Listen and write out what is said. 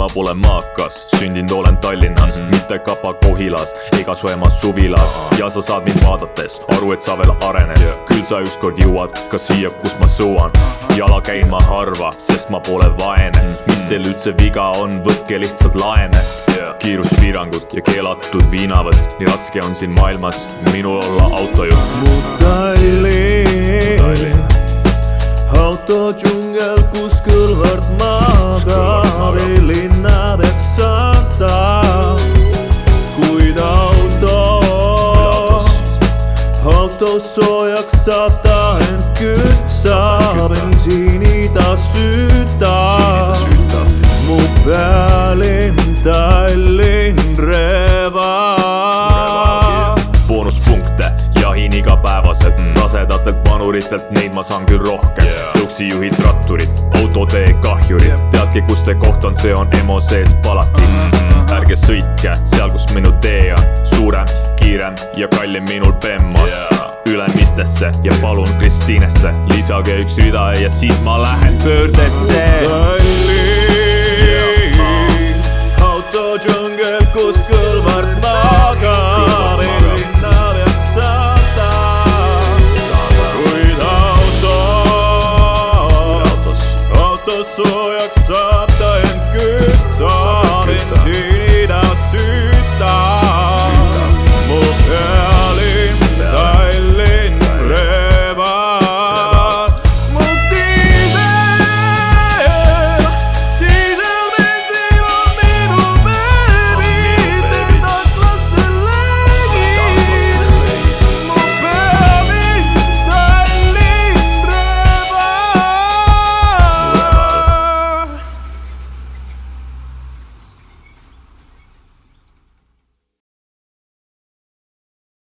ma pole maakas, sündinud olen Tallinnas, mitte Kapa-Kohilas ega su ema suvilas. Ja sa saad mind vaadates aru, et sa veel arened, küll sa ükskord jõuad ka siia, kus ma sõuan. Jala käin ma harva, sest ma pole vaene. Mis teil üldse viga on, võtke lihtsalt laene. Kiiruspiirangud ja keelatud viinavõtt, nii raske on siin maailmas minul olla autojuht. Mu Tallinn, autodžungel, kus kõlvart magab, ei linna peaks saada, kuid autos soojaks saab ta end kütta, bensiini ta süütab. Mu pealinn Tallinn reva. Boonuspunkte jahin igapäevaselt, rasedatelt vanuritelt, neid ma saan küll rohkem. Tõuksijuhid, ratturid, autotee kahjurid, teadki kus te koht on, see on EMO sees palatis. Ärge sõitke seal, kus minu tee on suurem, kiirem ja kallim minul bemma. Ülemistesse ja palun Kristiinesse, lisage üks rida ja siis ma lähen pöördesse. Tallinn, autodžungel, kus kõlvart magab, ei linna peaks saada, kuid autos soojaks saab ta end küll.